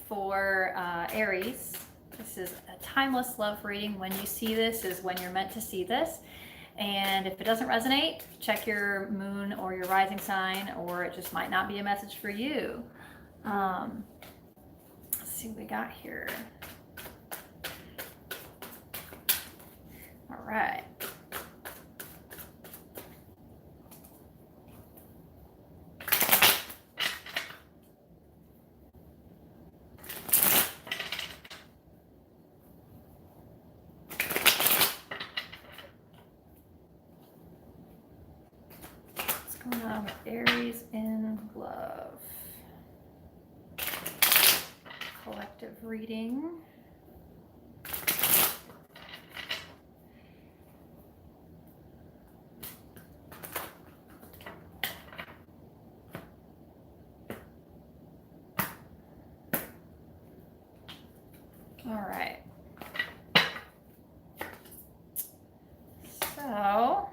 For Aries. This is a timeless love reading. When you see this is when you're meant to see this. And if it doesn't resonate, check your moon or your rising sign, or it just might not be a message for you. Let's see what we got here. All right. Going on with Aries in love. Collective reading. All right. So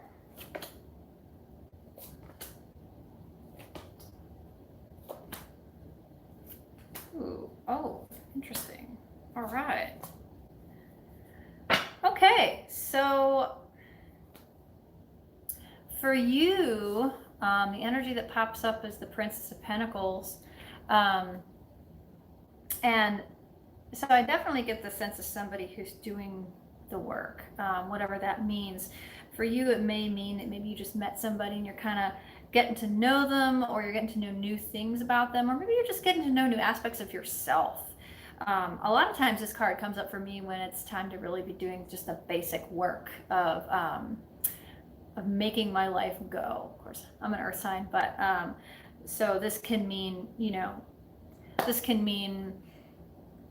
oh, interesting. All right. Okay, so for you, the energy that pops up is the Princess of Pentacles. And so I definitely get the sense of somebody who's doing the work, whatever that means. For you, it may mean that maybe you just met somebody and you're kind of getting to know them, or you're getting to know new things about them, or maybe you're just getting to know new aspects of yourself. A lot of times this card comes up for me when it's time to really be doing just the basic work of making my life go. Of course, I'm an earth sign, but so this can mean, this can mean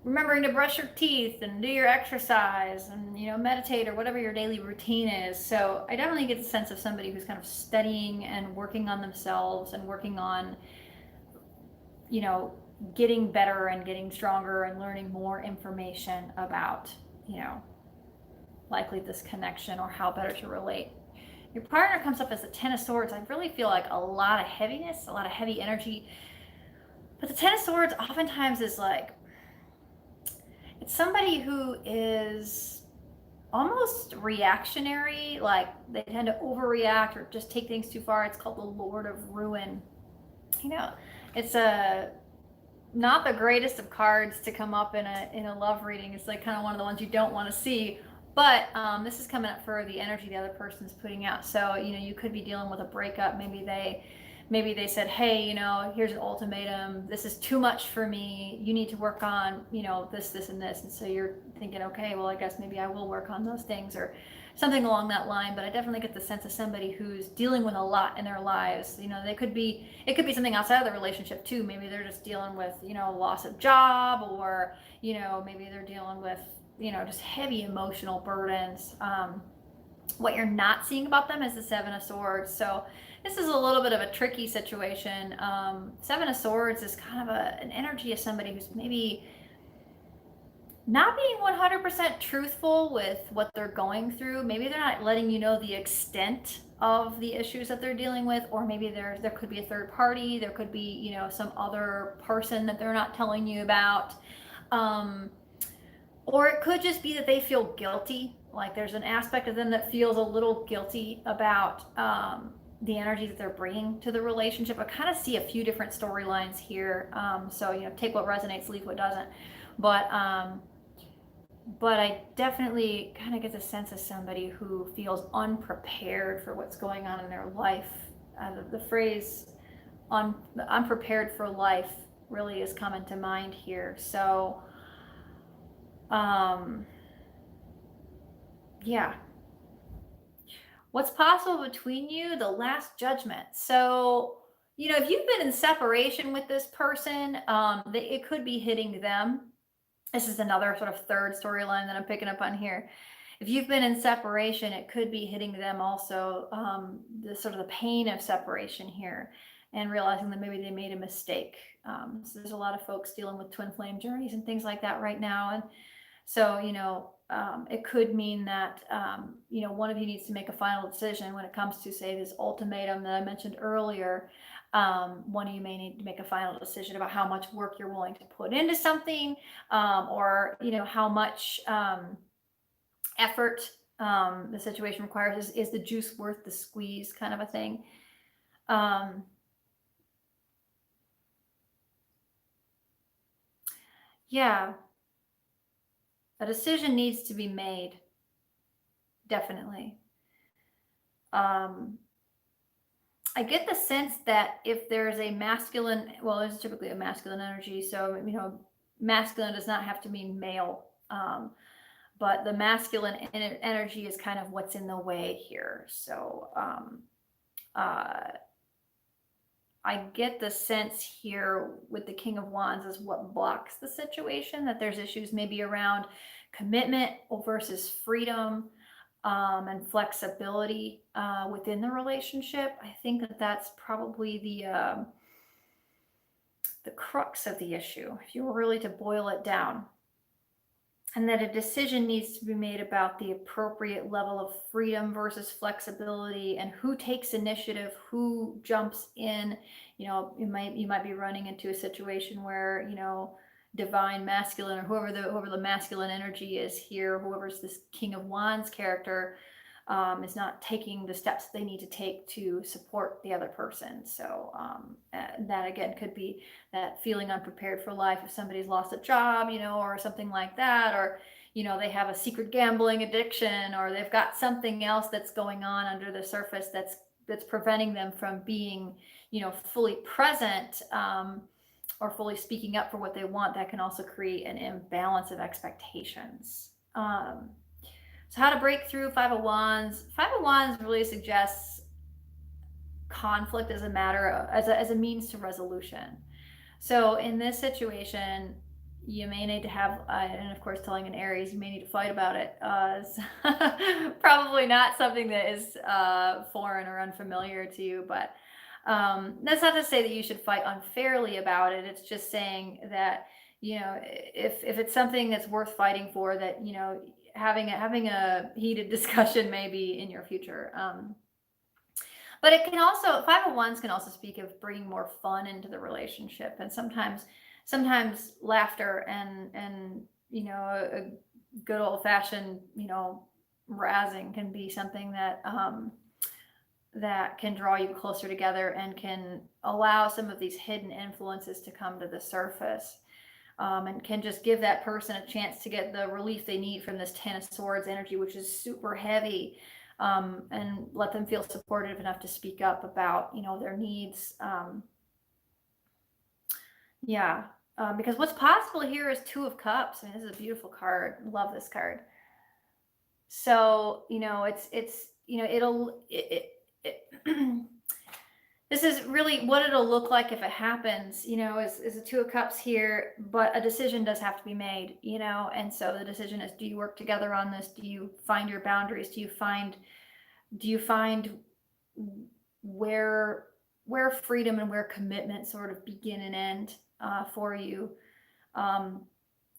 remembering to brush your teeth and do your exercise and meditate or whatever your daily routine is. So I definitely get the sense of somebody who's kind of studying and working on themselves and working on getting better and getting stronger and learning more information about likely this connection or how better to relate. Your partner comes up as the Ten of Swords. I really feel like a lot of heaviness, a lot of heavy energy, but the Ten of Swords oftentimes is like, it's somebody who is almost reactionary, like they tend to overreact or just take things too far. It's called the Lord of Ruin. It's not the greatest of cards to come up in a love reading. It's like kind of one of the ones you don't want to see. But this is coming up for the energy the other person's putting out. So you could be dealing with a breakup. Maybe they said, hey, here's an ultimatum. This is too much for me. You need to work on, this, and this. And so you're thinking, okay, well, I guess maybe I will work on those things or something along that line. But I definitely get the sense of somebody who's dealing with a lot in their lives. It could be something outside of the relationship too. Maybe they're just dealing with, loss of job, or, maybe they're dealing with, just heavy emotional burdens. What you're not seeing about them is the Seven of Swords. So this is a little bit of a tricky situation. Seven of Swords is kind of an energy of somebody who's maybe not being 100% truthful with what they're going through. Maybe they're not letting you know the extent of the issues that they're dealing with, or maybe there could be a third party. There could be, some other person that they're not telling you about. Or it could just be that they feel guilty. Like there's an aspect of them that feels a little guilty about the energy that they're bringing to the relationship. I kind of see a few different storylines here. So, take what resonates, leave what doesn't. But I definitely kind of get the sense of somebody who feels unprepared for what's going on in their life. The phrase unprepared for life really is coming to mind here. So, yeah. What's possible between you? The Last Judgment. So, if you've been in separation with this person, it could be hitting them. This is another sort of third storyline that I'm picking up on here. If you've been in separation, it could be hitting them also, the sort of the pain of separation here, and realizing that maybe they made a mistake. So there's a lot of folks dealing with twin flame journeys and things like that right now. And so, it could mean that, one of you needs to make a final decision when it comes to, say, this ultimatum that I mentioned earlier. One of you may need to make a final decision about how much work you're willing to put into something, or how much effort the situation requires. Is the juice worth the squeeze, kind of a thing. Yeah, a decision needs to be made, definitely. I get the sense that if there's a masculine, well, there's typically a masculine energy, so masculine does not have to mean male, but the masculine energy is kind of what's in the way here. So I get the sense here with the King of Wands is what blocks the situation, that there's issues maybe around commitment versus freedom, and flexibility within the relationship. I think that that's probably the crux of the issue, if you were really to boil it down. And that a decision needs to be made about the appropriate level of freedom versus flexibility, and who takes initiative, who jumps in. You might be running into a situation where divine masculine, or whoever the masculine energy is here, whoever's this King of Wands character, is not taking the steps they need to take to support the other person. So that again could be that feeling unprepared for life if somebody's lost a job, or something like that, or they have a secret gambling addiction, or they've got something else that's going on under the surface that's preventing them from being fully present, or fully speaking up for what they want. That can also create an imbalance of expectations. So how to break through Five of Wands. Five of Wands really suggests conflict as a means to resolution. So in this situation, you may need to have, and of course, telling an Aries, you may need to fight about it. Probably not something that is foreign or unfamiliar to you, but that's not to say that you should fight unfairly about it. It's just saying that if it's something that's worth fighting for, that having a heated discussion maybe in your future. But it can also, Five of Wands can also speak of bringing more fun into the relationship, and sometimes laughter and a good old fashioned razzing can be something that that can draw you closer together and can allow some of these hidden influences to come to the surface. And can just give that person a chance to get the relief they need from this Ten of Swords energy, which is super heavy, and let them feel supportive enough to speak up about their needs. Because what's possible here is Two of Cups. I mean, this is a beautiful card. Love this card. So this is really what it'll look like if it happens, is a Two of Cups here, but a decision does have to be made, and so the decision is, do you work together on this? Do you find your boundaries? Do you find where freedom and where commitment sort of begin and end for you?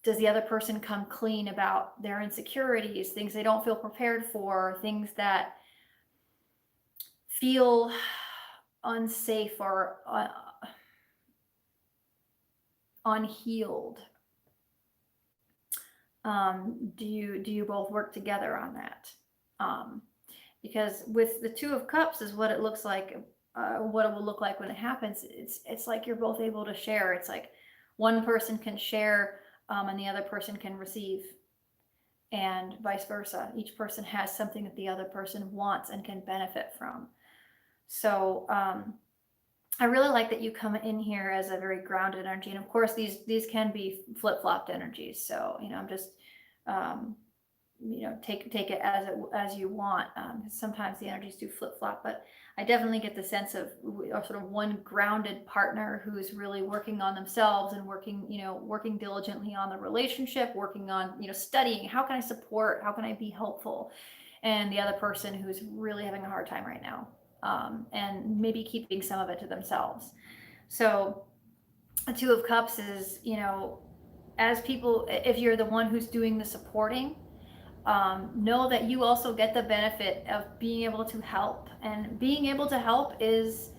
Does the other person come clean about their insecurities, things they don't feel prepared for, things that feel unsafe or unhealed? Do you both work together on that? Because with the Two of Cups is what it looks like, what it will look like when it happens. It's like you're both able to share. It's like one person can share, and the other person can receive, and vice versa. Each person has something that the other person wants and can benefit from. So I really like that you come in here as a very grounded energy. And of course, these can be flip-flopped energies. So, I'm just, take it as you want. Sometimes the energies do flip-flop, but I definitely get the sense of sort of one grounded partner who's really working on themselves and working diligently on the relationship, working on, studying, how can I support, how can I be helpful? And the other person who's really having a hard time right now. And maybe keeping some of it to themselves. So the Two of Cups is, as people, if you're the one who's doing the supporting, know that you also get the benefit of being able to help. And being able to help is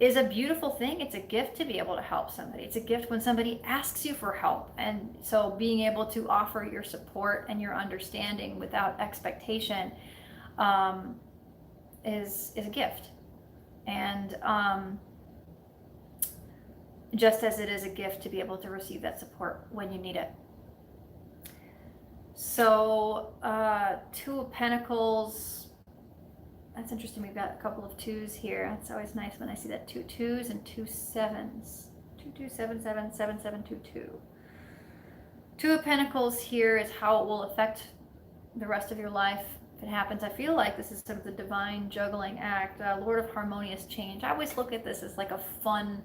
is a beautiful thing. It's a gift to be able to help somebody. It's a gift when somebody asks you for help. And so being able to offer your support and your understanding without expectation is a gift. And just as it is a gift to be able to receive that support when you need it. So Two of Pentacles. That's interesting. We've got a couple of twos here. It's always nice when I see that 2 2s and 2 7s. 2 2 7 7 7 7 2 2. Two of Pentacles here is how it will affect the rest of your life if it happens. I feel like this is sort of the divine juggling act, Lord of harmonious change. I always look at this as like a fun,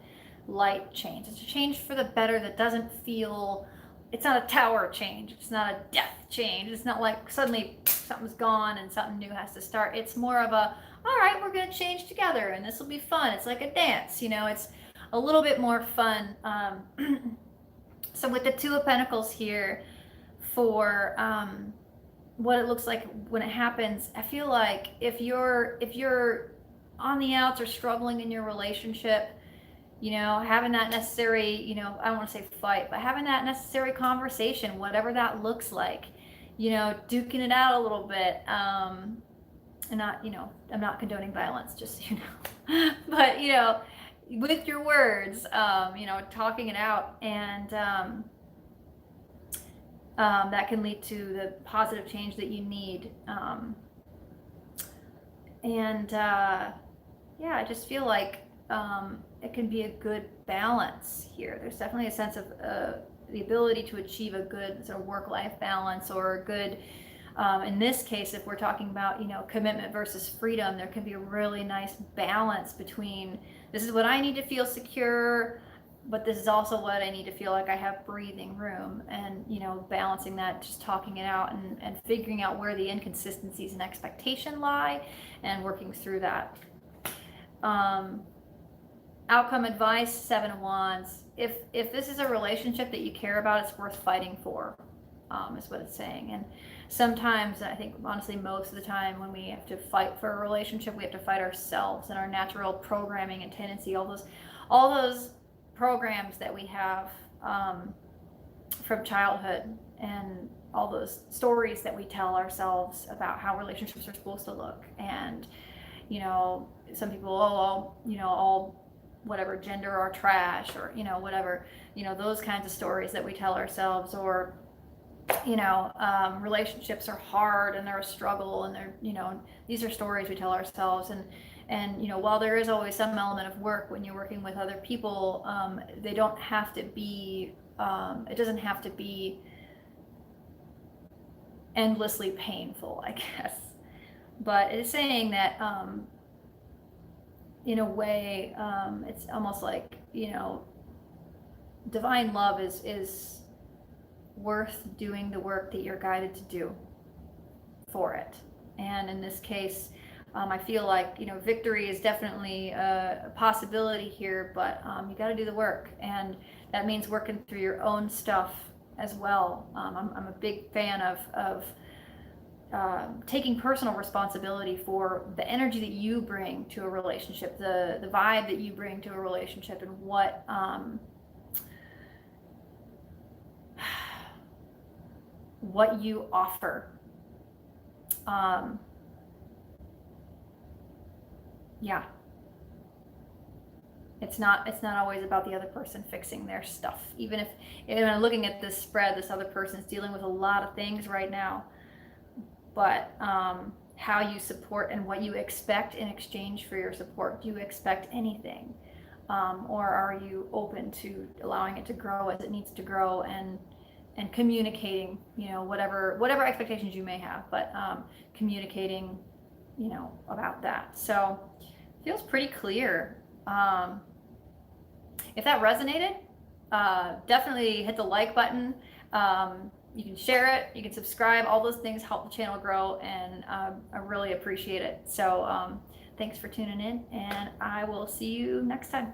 light change. It's a change for the better that doesn't feel, it's not a tower change. It's not a death change. It's not like suddenly something's gone and something new has to start. It's more of a, all right, we're going to change together and this will be fun. It's like a dance, you know, it's a little bit more fun. So with the Two of Pentacles here, for what it looks like when it happens, I feel like if you're on the outs or struggling in your relationship, you know, having that necessary, you know, I don't want to say fight, but having that necessary conversation, whatever that looks like, you know, duking it out a little bit, and not, you know, I'm not condoning violence, just so you know, but, you know, with your words, you know, talking it out, and that can lead to the positive change that you need. Yeah, I just feel like it can be a good balance here. There's definitely a sense of the ability to achieve a good sort of work-life balance, or a good, in this case, if we're talking about, you know, commitment versus freedom, there can be a really nice balance between, this is what I need to feel secure, but this is also what I need to feel like I have breathing room, and, you know, balancing that, just talking it out, and figuring out where the inconsistencies and expectation lie, and working through that. Outcome advice, Seven of Wands. If this is a relationship that you care about, it's worth fighting for, is what it's saying. And sometimes, I think honestly most of the time, when we have to fight for a relationship, we have to fight ourselves and our natural programming and tendency, all those programs that we have from childhood, and all those stories that we tell ourselves about how relationships are supposed to look. And, you know, some people, all whatever gender are trash, or, you know, whatever, you know, those kinds of stories that we tell ourselves, or, you know, relationships are hard and they're a struggle, and they're, you know, these are stories we tell ourselves. And you know, while there is always some element of work when you're working with other people, they don't have to be, it doesn't have to be endlessly painful, I guess. But it's saying that, in a way, it's almost like, you know, divine love is worth doing the work that you're guided to do for it. And in this case, I feel like, you know, victory is definitely a possibility here, but you got to do the work, and that means working through your own stuff as well. I'm a big fan of taking personal responsibility for the energy that you bring to a relationship, the vibe that you bring to a relationship, and what you offer. Yeah. It's not always about the other person fixing their stuff. Even if I'm looking at this spread, this other person's dealing with a lot of things right now. But how you support and what you expect in exchange for your support. Do you expect anything? Or are you open to allowing it to grow as it needs to grow, and communicating, you know, whatever expectations you may have, but communicating, you know, about that. So feels pretty clear. If that resonated, definitely hit the like button. You can share it, you can subscribe. All those things help the channel grow, and I really appreciate it. So thanks for tuning in, and I will see you next time.